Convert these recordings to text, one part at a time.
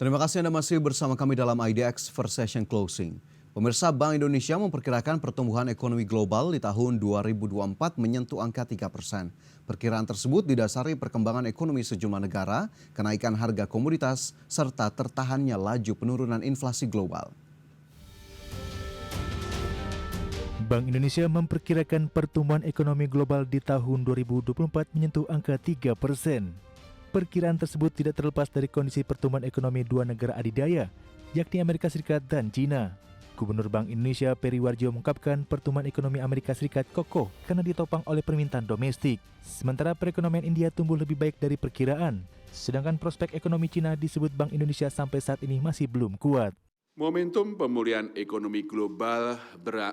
Terima kasih Anda masih bersama kami dalam IDX First Session Closing. Pemirsa, Bank Indonesia memperkirakan pertumbuhan ekonomi global di tahun 2024 menyentuh angka 3%. Perkiraan tersebut didasari perkembangan ekonomi sejumlah negara, kenaikan harga komoditas, serta tertahannya laju penurunan inflasi global. Bank Indonesia memperkirakan pertumbuhan ekonomi global di tahun 2024 menyentuh angka 3%. Perkiraan tersebut tidak terlepas dari kondisi pertumbuhan ekonomi dua negara adidaya, yakni Amerika Serikat dan China. Gubernur Bank Indonesia Peri Warjio mengungkapkan pertumbuhan ekonomi Amerika Serikat kokoh karena ditopang oleh permintaan domestik. Sementara perekonomian India tumbuh lebih baik dari perkiraan. Sedangkan prospek ekonomi China disebut Bank Indonesia sampai saat ini masih belum kuat. Momentum pemulihan ekonomi global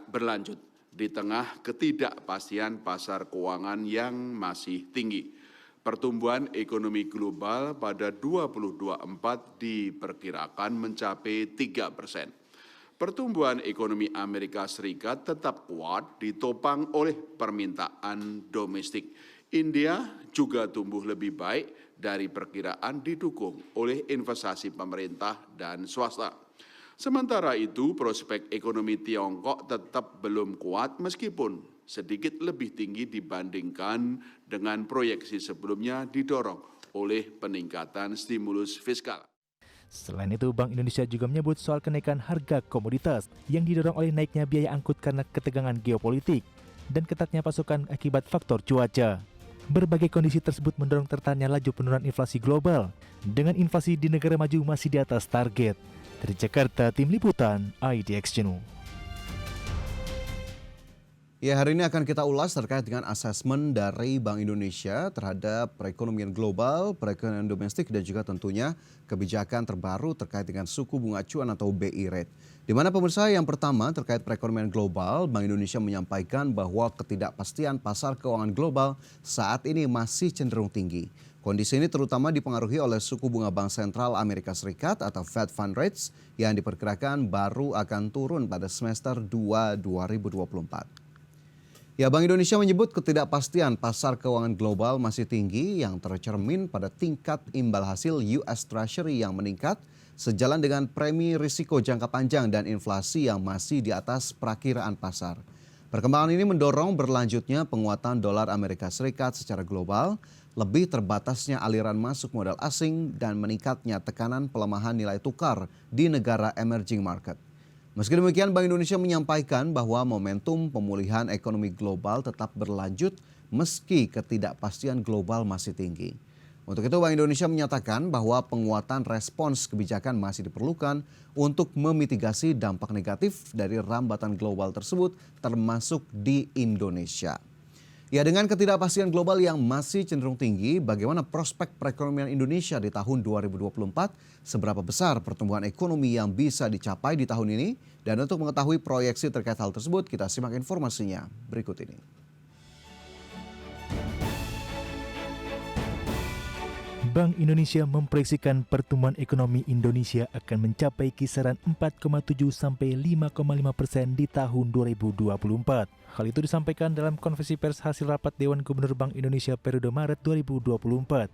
berlanjut di tengah ketidakpastian pasar keuangan yang masih tinggi. Pertumbuhan ekonomi global pada 2024 diperkirakan mencapai 3%. Pertumbuhan ekonomi Amerika Serikat tetap kuat ditopang oleh permintaan domestik. India juga tumbuh lebih baik dari perkiraan didukung oleh investasi pemerintah dan swasta. Sementara itu, prospek ekonomi Tiongkok tetap belum kuat meskipun sedikit lebih tinggi dibandingkan dengan proyeksi sebelumnya didorong oleh peningkatan stimulus fiskal. Selain itu, Bank Indonesia juga menyebut soal kenaikan harga komoditas yang didorong oleh naiknya biaya angkut karena ketegangan geopolitik dan ketatnya pasokan akibat faktor cuaca. Berbagai kondisi tersebut mendorong tertahannya laju penurunan inflasi global dengan inflasi di negara maju masih di atas target. Dari Jakarta, Tim Liputan, IDX Channel. Ya, hari ini akan kita ulas terkait dengan asesmen dari Bank Indonesia terhadap perekonomian global, perekonomian domestik, dan juga tentunya kebijakan terbaru terkait dengan suku bunga acuan atau BI rate. Di mana pemirsa, yang pertama terkait perekonomian global, Bank Indonesia menyampaikan bahwa ketidakpastian pasar keuangan global saat ini masih cenderung tinggi. Kondisi ini terutama dipengaruhi oleh suku bunga Bank Sentral Amerika Serikat atau Fed Fund Rates yang diperkirakan baru akan turun pada semester 2 2024. Ya, Bank Indonesia menyebut ketidakpastian pasar keuangan global masih tinggi yang tercermin pada tingkat imbal hasil US Treasury yang meningkat sejalan dengan premi risiko jangka panjang dan inflasi yang masih di atas perakiraan pasar. Perkembangan ini mendorong berlanjutnya penguatan dolar Amerika Serikat secara global, lebih terbatasnya aliran masuk modal asing dan meningkatnya tekanan pelemahan nilai tukar di negara emerging market. Meski demikian, Bank Indonesia menyampaikan bahwa momentum pemulihan ekonomi global tetap berlanjut meski ketidakpastian global masih tinggi. Untuk itu, Bank Indonesia menyatakan bahwa penguatan respons kebijakan masih diperlukan untuk memitigasi dampak negatif dari rambatan global tersebut termasuk di Indonesia. Ya, dengan ketidakpastian global yang masih cenderung tinggi, bagaimana prospek perekonomian Indonesia di tahun 2024? Seberapa besar pertumbuhan ekonomi yang bisa dicapai di tahun ini? Dan untuk mengetahui proyeksi terkait hal tersebut, kita simak informasinya berikut ini. Bank Indonesia memproyeksikan pertumbuhan ekonomi Indonesia akan mencapai kisaran 4,7 sampai 5,5% di tahun 2024. Hal itu disampaikan dalam konferensi pers hasil rapat Dewan Gubernur Bank Indonesia periode Maret 2024.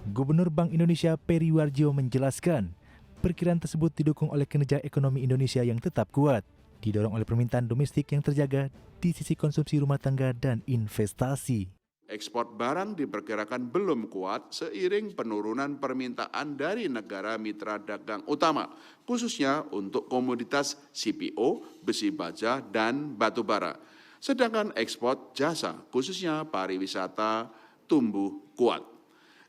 Gubernur Bank Indonesia Peri Warjio menjelaskan, perkiraan tersebut didukung oleh kinerja ekonomi Indonesia yang tetap kuat, didorong oleh permintaan domestik yang terjaga di sisi konsumsi rumah tangga dan investasi. Ekspor barang diperkirakan belum kuat seiring penurunan permintaan dari negara mitra dagang utama, khususnya untuk komoditas CPO, besi baja, dan batu bara. Sedangkan ekspor jasa, khususnya pariwisata, tumbuh kuat.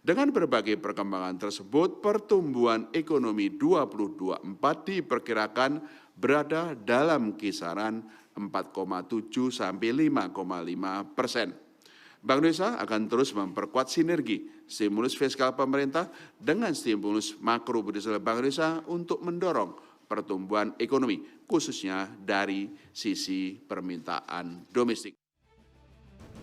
Dengan berbagai perkembangan tersebut, pertumbuhan ekonomi 2024 diperkirakan berada dalam kisaran 4,7 sampai 5,5%. Bank Indonesia akan terus memperkuat sinergi stimulus fiskal pemerintah dengan stimulus makrobudensial Bank Indonesia untuk mendorong pertumbuhan ekonomi, khususnya dari sisi permintaan domestik.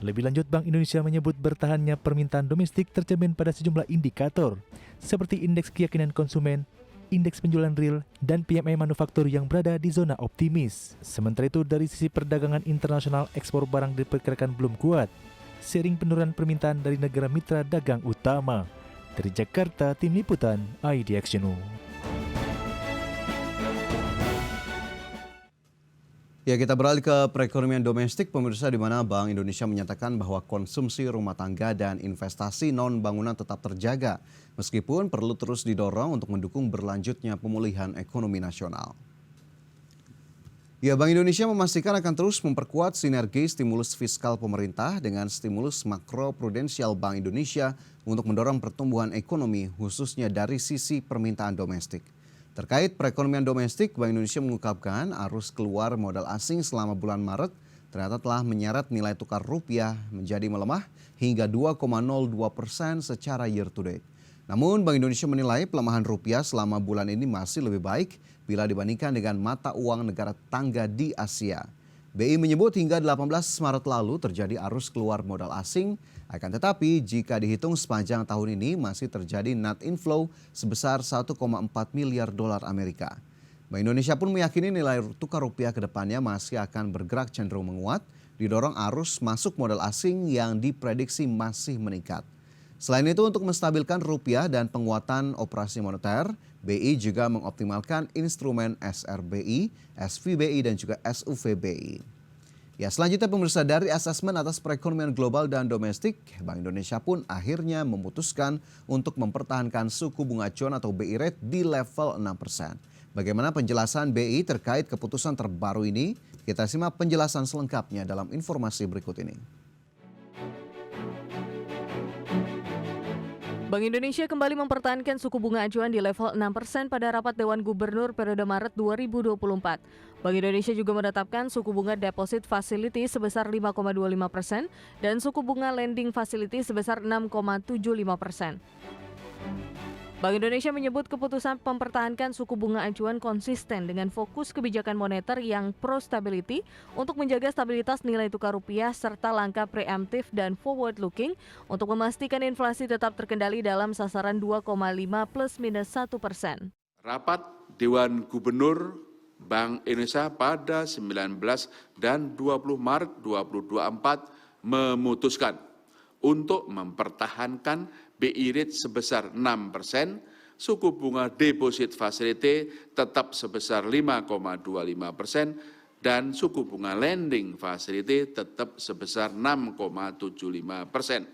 Lebih lanjut, Bank Indonesia menyebut bertahannya permintaan domestik tercermin pada sejumlah indikator, seperti indeks keyakinan konsumen, indeks penjualan real, dan PMI manufaktur yang berada di zona optimis. Sementara itu, dari sisi perdagangan internasional, ekspor barang diperkirakan belum kuat, seiring penurunan permintaan dari negara mitra dagang utama. Dari Jakarta, Tim Liputan IDX Channel. Ya, kita beralih ke perekonomian domestik, pemirsa, di mana Bank Indonesia menyatakan bahwa konsumsi rumah tangga dan investasi non-bangunan tetap terjaga, meskipun perlu terus didorong untuk mendukung berlanjutnya pemulihan ekonomi nasional. Ya, Bank Indonesia memastikan akan terus memperkuat sinergi stimulus fiskal pemerintah dengan stimulus makroprudensial Bank Indonesia untuk mendorong pertumbuhan ekonomi, khususnya dari sisi permintaan domestik. Terkait perekonomian domestik, Bank Indonesia mengungkapkan arus keluar modal asing selama bulan Maret ternyata telah menyeret nilai tukar rupiah menjadi melemah hingga 2,02% secara year to date. Namun Bank Indonesia menilai pelemahan rupiah selama bulan ini masih lebih baik bila dibandingkan dengan mata uang negara tetangga di Asia. BI menyebut hingga 18 Maret lalu terjadi arus keluar modal asing, akan tetapi jika dihitung sepanjang tahun ini masih terjadi net inflow sebesar 1,4 miliar dolar Amerika. Bank Indonesia pun meyakini nilai tukar rupiah ke depannya masih akan bergerak cenderung menguat, didorong arus masuk modal asing yang diprediksi masih meningkat. Selain itu, untuk menstabilkan rupiah dan penguatan operasi moneter, BI juga mengoptimalkan instrumen SRBI, SVBI, dan juga SUVBI. Ya, selanjutnya pemirsa, dari asesmen atas perekonomian global dan domestik, Bank Indonesia pun akhirnya memutuskan untuk mempertahankan suku bunga acuan atau BI rate di level 6%. Bagaimana penjelasan BI terkait keputusan terbaru ini? Kita simak penjelasan selengkapnya dalam informasi berikut ini. Bank Indonesia kembali mempertahankan suku bunga acuan di level 6% pada rapat Dewan Gubernur periode Maret 2024. Bank Indonesia juga menetapkan suku bunga Deposit Facility sebesar 5,25% dan suku bunga Lending Facility sebesar 6,75%. Bank Indonesia menyebut keputusan mempertahankan suku bunga acuan konsisten dengan fokus kebijakan moneter yang pro-stability untuk menjaga stabilitas nilai tukar rupiah serta langkah preemptif dan forward-looking untuk memastikan inflasi tetap terkendali dalam sasaran 2,5 ±1%. Rapat Dewan Gubernur Bank Indonesia pada 19 dan 20 Maret 2024 memutuskan untuk mempertahankan BI rate sebesar 6%, suku bunga deposit facility tetap sebesar 5,25%, dan suku bunga lending facility tetap sebesar 6,75%.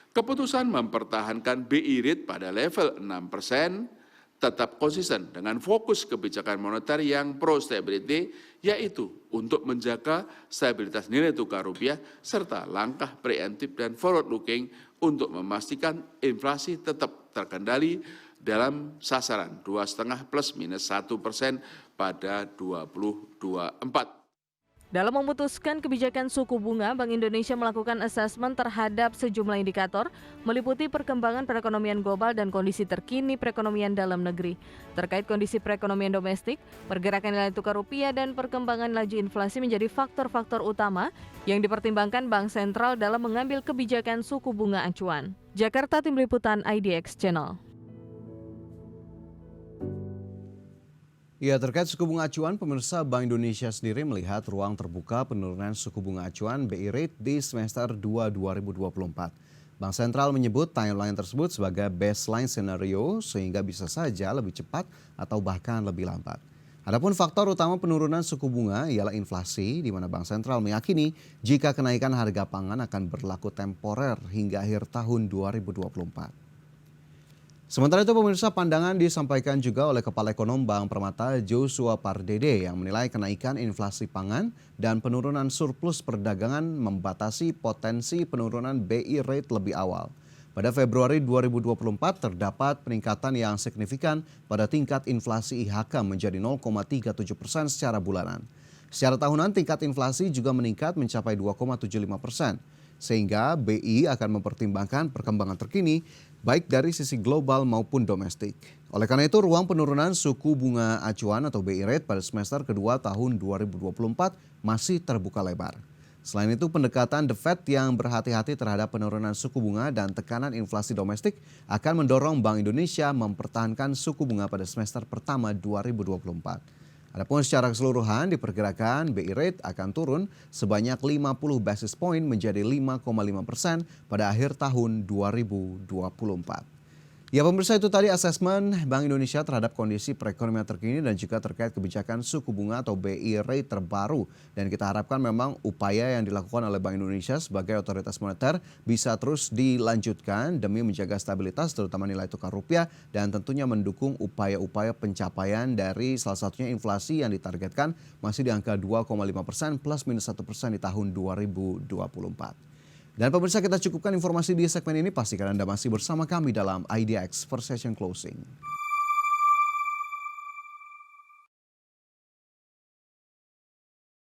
Keputusan mempertahankan BI rate pada level 6% tetap konsisten dengan fokus kebijakan moneter yang pro-stability, yaitu untuk menjaga stabilitas nilai tukar rupiah serta langkah preemptif dan forward-looking untuk memastikan inflasi tetap terkendali dalam sasaran 2,5 ±1% pada 2024. Dalam memutuskan kebijakan suku bunga, Bank Indonesia melakukan asesmen terhadap sejumlah indikator, meliputi perkembangan perekonomian global dan kondisi terkini perekonomian dalam negeri. Terkait kondisi perekonomian domestik, pergerakan nilai tukar rupiah dan perkembangan laju inflasi menjadi faktor-faktor utama yang dipertimbangkan Bank Sentral dalam mengambil kebijakan suku bunga acuan. Jakarta, Tim Liputan IDX Channel. Ya, terkait suku bunga acuan, pemirsa, Bank Indonesia sendiri melihat ruang terbuka penurunan suku bunga acuan BI rate di semester 2 2024. Bank Sentral menyebut timeline tersebut sebagai baseline scenario sehingga bisa saja lebih cepat atau bahkan lebih lambat. Adapun faktor utama penurunan suku bunga ialah inflasi, di mana Bank Sentral meyakini jika kenaikan harga pangan akan berlaku temporer hingga akhir tahun 2024. Sementara itu pemirsa, pandangan disampaikan juga oleh Kepala Ekonom Bank Permata Joshua Pardede yang menilai kenaikan inflasi pangan dan penurunan surplus perdagangan membatasi potensi penurunan BI rate lebih awal. Pada Februari 2024 terdapat peningkatan yang signifikan pada tingkat inflasi IHK menjadi 0,37% secara bulanan. Secara tahunan tingkat inflasi juga meningkat mencapai 2,75%. Sehingga BI akan mempertimbangkan perkembangan terkini baik dari sisi global maupun domestik. Oleh karena itu, ruang penurunan suku bunga acuan atau BI rate pada semester kedua tahun 2024 masih terbuka lebar. Selain itu, pendekatan The Fed yang berhati-hati terhadap penurunan suku bunga dan tekanan inflasi domestik akan mendorong Bank Indonesia mempertahankan suku bunga pada semester pertama 2024. Adapun secara keseluruhan diperkirakan BI rate akan turun sebanyak 50 basis point menjadi 5,5% pada akhir tahun 2024. Ya pemirsa, itu tadi asesmen Bank Indonesia terhadap kondisi perekonomian terkini dan juga terkait kebijakan suku bunga atau BI rate terbaru. Dan kita harapkan memang upaya yang dilakukan oleh Bank Indonesia sebagai otoritas moneter bisa terus dilanjutkan demi menjaga stabilitas terutama nilai tukar rupiah dan tentunya mendukung upaya-upaya pencapaian dari salah satunya inflasi yang ditargetkan masih di angka 2,5% plus minus 1% di tahun 2024. Dan pemirsa, kita cukupkan informasi di segmen ini. Pastikan Anda masih bersama kami dalam IDX First Session Closing.